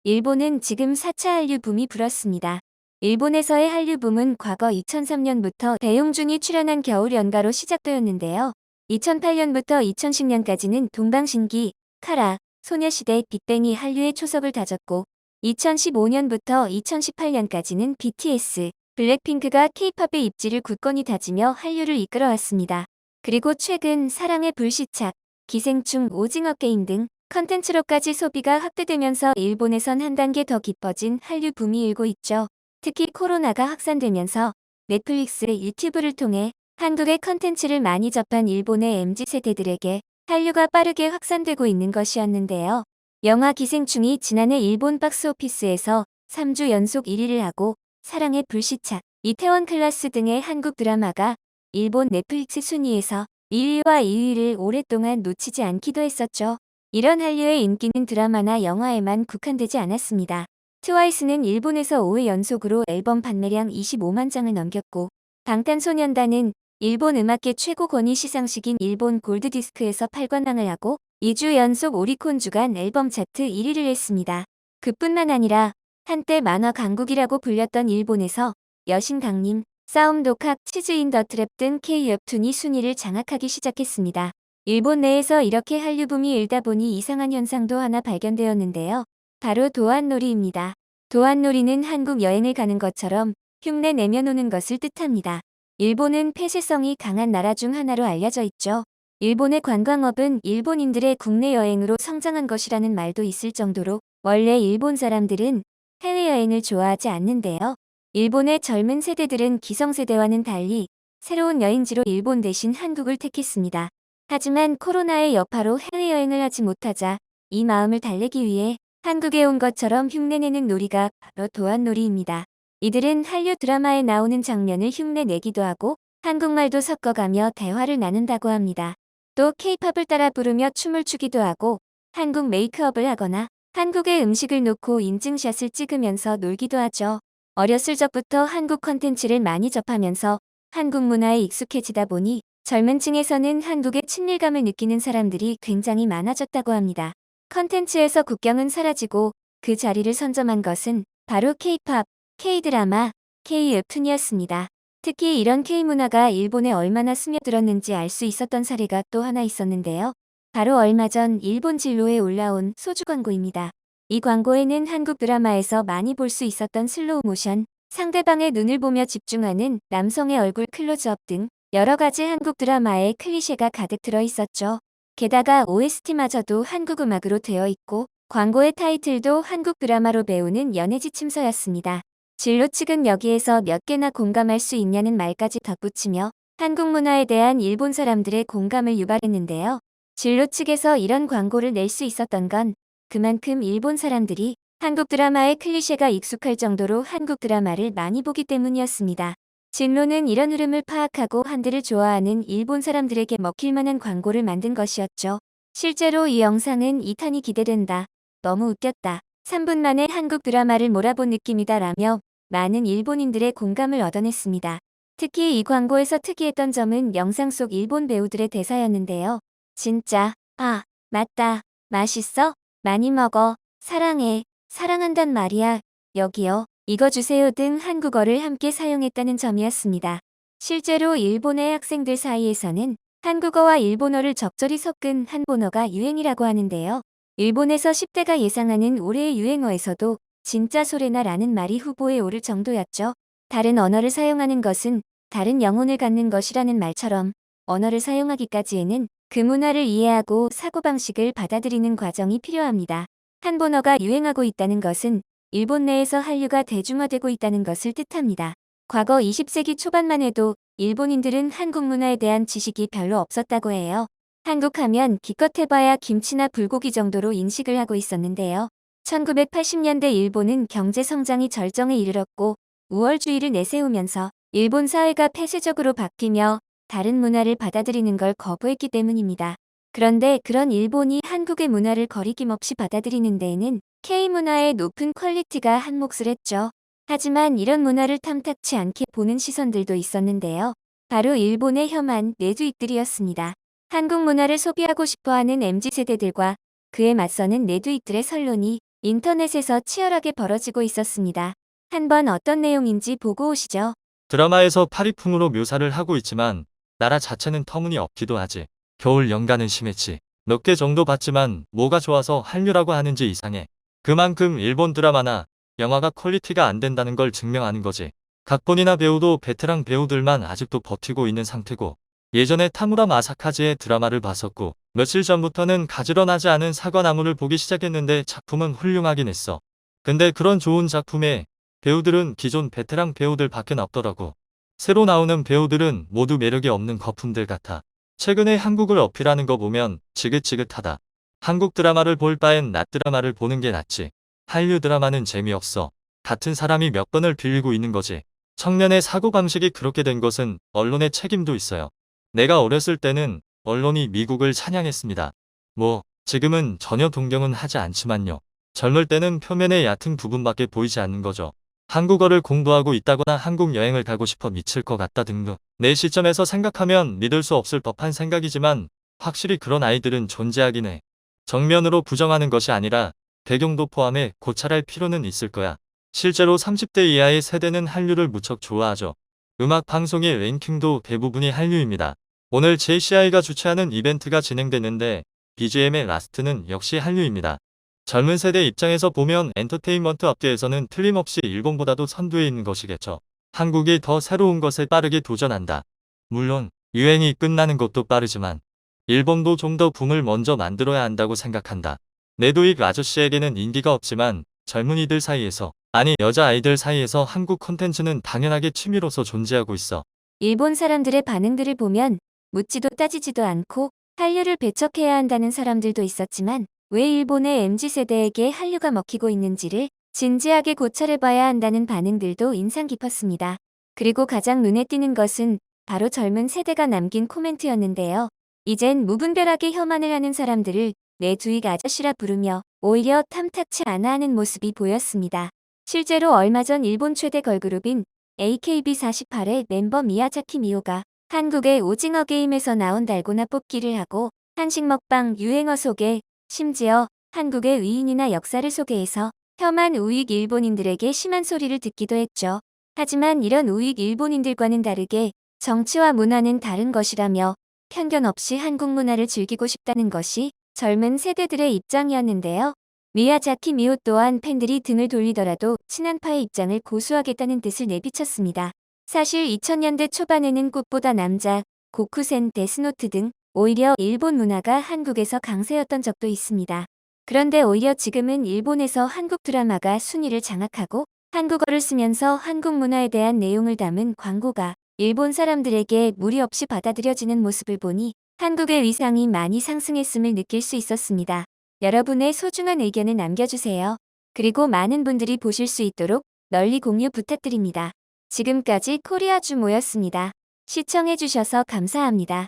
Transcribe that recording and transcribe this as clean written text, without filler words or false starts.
일본은 지금 4차 한류 붐이 불었습니다. 일본에서의 한류 붐은 과거 2003년부터 배용준이 출연한 겨울 연가로 시작되었는데요. 2008년부터 2010년까지는 동방신기, 카라, 소녀시대, 빅뱅이 한류의 초석을 다졌고 2015년부터 2018년까지는 BTS, 블랙핑크가 K-팝의 입지를 굳건히 다지며 한류를 이끌어왔습니다. 그리고 최근 사랑의 불시착, 기생충, 오징어 게임 등 컨텐츠로까지 소비가 확대되면서 일본에선 한 단계 더 깊어진 한류 붐이 일고 있죠. 특히 코로나가 확산되면서 넷플릭스, 유튜브를 통해 한국의 컨텐츠를 많이 접한 일본의 MZ세대들에게 한류가 빠르게 확산되고 있는 것이었는데요. 영화 기생충이 지난해 일본 박스오피스에서 3주 연속 1위를 하고 사랑의 불시착, 이태원 클라스 등의 한국 드라마가 일본 넷플릭스 순위에서 1위와 2위를 오랫동안 놓치지 않기도 했었죠. 이런 한류의 인기는 드라마나 영화에만 국한되지 않았습니다. 트와이스는 일본에서 5회 연속으로 앨범 판매량 25만 장을 넘겼고 방탄소년단은 일본 음악계 최고 권위 시상식인 일본 골드디스크에서 8관왕을 하고 2주 연속 오리콘 주간 앨범 차트 1위를 했습니다. 그뿐만 아니라 한때 만화 강국이라고 불렸던 일본에서 여신 강림, 싸움 독학, 치즈 인 더 트랩 등 K-웹툰이 순위를 장악하기 시작했습니다. 일본 내에서 이렇게 한류 붐이 일다 보니 이상한 현상도 하나 발견되었는데요. 바로 도안놀이입니다. 도안놀이는 한국 여행을 가는 것처럼 흉내 내며 노는 것을 뜻합니다. 일본은 폐쇄성이 강한 나라 중 하나로 알려져 있죠. 일본의 관광업은 일본인들의 국내 여행으로 성장한 것이라는 말도 있을 정도로 원래 일본 사람들은 해외여행을 좋아하지 않는데요. 일본의 젊은 세대들은 기성세대와는 달리 새로운 여행지로 일본 대신 한국을 택했습니다. 하지만 코로나의 여파로 해외여행을 하지 못하자 이 마음을 달래기 위해 한국에 온 것처럼 흉내내는 놀이가 바로 도안놀이입니다. 이들은 한류 드라마에 나오는 장면을 흉내내기도 하고 한국말도 섞어가며 대화를 나눈다고 합니다. 또 K-팝을 따라 부르며 춤을 추기도 하고 한국 메이크업을 하거나 한국의 음식을 놓고 인증샷을 찍으면서 놀기도 하죠. 어렸을 적부터 한국 컨텐츠를 많이 접하면서 한국 문화에 익숙해지다 보니 젊은 층에서는 한국의 친밀감을 느끼는 사람들이 굉장히 많아졌다고 합니다. 컨텐츠에서 국경은 사라지고 그 자리를 선점한 것은 바로 K-팝, K-드라마, K-웹툰이었습니다. 특히 이런 K-문화가 일본에 얼마나 스며들었는지 알 수 있었던 사례가 또 하나 있었는데요. 바로 얼마 전 일본 진로에 올라온 소주 광고입니다. 이 광고에는 한국 드라마에서 많이 볼 수 있었던 슬로우 모션, 상대방의 눈을 보며 집중하는 남성의 얼굴 클로즈업 등 여러 가지 한국 드라마의 클리셰가 가득 들어 있었죠. 게다가 OST마저도 한국 음악으로 되어 있고 광고의 타이틀도 한국 드라마로 배우는 연애지침서였습니다. 진로 측은 여기에서 몇 개나 공감할 수 있냐는 말까지 덧붙이며 한국 문화에 대한 일본 사람들의 공감을 유발했는데요. 진로 측에서 이런 광고를 낼 수 있었던 건 그만큼 일본 사람들이 한국 드라마의 클리셰가 익숙할 정도로 한국 드라마를 많이 보기 때문이었습니다. 진로는 이런 흐름을 파악하고 한들을 좋아하는 일본 사람들에게 먹힐 만한 광고를 만든 것이었죠. 실제로 이 영상은 2탄이 기대된다. 너무 웃겼다. 3분 만에 한국 드라마를 몰아본 느낌이다 라며 많은 일본인들의 공감을 얻어냈습니다. 특히 이 광고에서 특이했던 점은 영상 속 일본 배우들의 대사였는데요. 진짜, 아, 맞다, 맛있어, 많이 먹어, 사랑해, 사랑한단 말이야, 여기요, 이거 주세요 등 한국어를 함께 사용했다는 점이었습니다. 실제로 일본의 학생들 사이에서는 한국어와 일본어를 적절히 섞은 한본어가 유행이라고 하는데요. 일본에서 10대가 예상하는 올해의 유행어에서도 진짜 소래나 라는 말이 후보에 오를 정도였죠. 다른 언어를 사용하는 것은 다른 영혼을 갖는 것이라는 말처럼 언어를 사용하기까지에는 그 문화를 이해하고 사고방식을 받아들이는 과정이 필요합니다. 한본어가 유행하고 있다는 것은 일본 내에서 한류가 대중화되고 있다는 것을 뜻합니다. 과거 20세기 초반만 해도 일본인들은 한국 문화에 대한 지식이 별로 없었다고 해요. 한국 하면 기껏 해봐야 김치나 불고기 정도로 인식을 하고 있었는데요. 1980년대 일본은 경제 성장이 절정에 이르렀고 우월주의를 내세우면서 일본 사회가 폐쇄적으로 바뀌며 다른 문화를 받아들이는 걸 거부했기 때문입니다. 그런데 그런 일본이 한국의 문화를 거리낌없이 받아들이는 데에는 K-문화의 높은 퀄리티가 한몫을 했죠. 하지만 이런 문화를 탐탁치 않게 보는 시선들도 있었는데요. 바로 일본의 혐한 내두익들이었습니다. 한국 문화를 소비하고 싶어하는 MZ세대들과 그에 맞서는 내두익들의 선론이 인터넷에서 치열하게 벌어지고 있었습니다. 한번 어떤 내용인지 보고 오시죠. 드라마에서 파리풍으로 묘사를 하고 있지만 나라 자체는 터무니없기도 하지. 겨울 연가는 심했지. 몇 개 정도 봤지만 뭐가 좋아서 한류라고 하는지 이상해. 그만큼 일본 드라마나 영화가 퀄리티가 안 된다는 걸 증명하는 거지. 각본이나 배우도 베테랑 배우들만 아직도 버티고 있는 상태고, 예전에 타무라 마사카즈의 드라마를 봤었고 며칠 전부터는 가지런하지 않은 사과나무를 보기 시작했는데 작품은 훌륭하긴 했어. 근데 그런 좋은 작품에 배우들은 기존 베테랑 배우들밖에 없더라고. 새로 나오는 배우들은 모두 매력이 없는 거품들 같아. 최근에 한국을 어필하는 거 보면 지긋지긋하다. 한국 드라마를 볼 바엔 낮 드라마를 보는 게 낫지. 한류 드라마는 재미없어. 같은 사람이 몇 번을 빌리고 있는 거지. 청년의 사고방식이 그렇게 된 것은 언론의 책임도 있어요. 내가 어렸을 때는 언론이 미국을 찬양했습니다. 뭐 지금은 전혀 동경은 하지 않지만요. 젊을 때는 표면의 얕은 부분밖에 보이지 않는 거죠. 한국어를 공부하고 있다거나 한국 여행을 가고 싶어 미칠 것 같다 등등. 내 시점에서 생각하면 믿을 수 없을 법한 생각이지만 확실히 그런 아이들은 존재하긴 해. 정면으로 부정하는 것이 아니라 배경도 포함해 고찰할 필요는 있을 거야. 실제로 30대 이하의 세대는 한류를 무척 좋아하죠. 음악 방송의 랭킹도 대부분이 한류입니다. 오늘 JCI가 주최하는 이벤트가 진행되는데 BGM의 라스트는 역시 한류입니다. 젊은 세대 입장에서 보면 엔터테인먼트 업계에서는 틀림없이 일본보다도 선두에 있는 것이겠죠. 한국이 더 새로운 것에 빠르게 도전한다. 물론 유행이 끝나는 것도 빠르지만 일본도 좀 더 붐을 먼저 만들어야 한다고 생각한다. 내도익 아저씨에게는 인기가 없지만 젊은이들 사이에서, 아니 여자아이들 사이에서 한국 콘텐츠는 당연하게 취미로서 존재하고 있어. 일본 사람들의 반응들을 보면 묻지도 따지지도 않고 한류를 배척해야 한다는 사람들도 있었지만 왜 일본의 MZ세대에게 한류가 먹히고 있는지를 진지하게 고찰해봐야 한다는 반응들도 인상 깊었습니다. 그리고 가장 눈에 띄는 것은 바로 젊은 세대가 남긴 코멘트였는데요. 이젠 무분별하게 혐한을 하는 사람들을 내 두익 아저씨라 부르며 오히려 탐탁치 않아 하는 모습이 보였습니다. 실제로 얼마 전 일본 최대 걸그룹인 AKB48의 멤버 미야자키 미호가 한국의 오징어 게임에서 나온 달고나 뽑기를 하고 한식 먹방 유행어 소개, 심지어 한국의 위인이나 역사를 소개해서 혐한 우익 일본인들에게 심한 소리를 듣기도 했죠. 하지만 이런 우익 일본인들과는 다르게 정치와 문화는 다른 것이라며 편견 없이 한국 문화를 즐기고 싶다는 것이 젊은 세대들의 입장이었는데요. 미야자키 미호 또한 팬들이 등을 돌리더라도 친한파의 입장을 고수하겠다는 뜻을 내비쳤습니다. 사실 2000년대 초반에는 꽃보다 남자, 고쿠센, 데스노트 등 오히려 일본 문화가 한국에서 강세였던 적도 있습니다. 그런데 오히려 지금은 일본에서 한국 드라마가 순위를 장악하고 한국어를 쓰면서 한국 문화에 대한 내용을 담은 광고가 일본 사람들에게 무리 없이 받아들여지는 모습을 보니 한국의 위상이 많이 상승했음을 느낄 수 있었습니다. 여러분의 소중한 의견을 남겨주세요. 그리고 많은 분들이 보실 수 있도록 널리 공유 부탁드립니다. 지금까지 코리아주모였습니다. 시청해주셔서 감사합니다.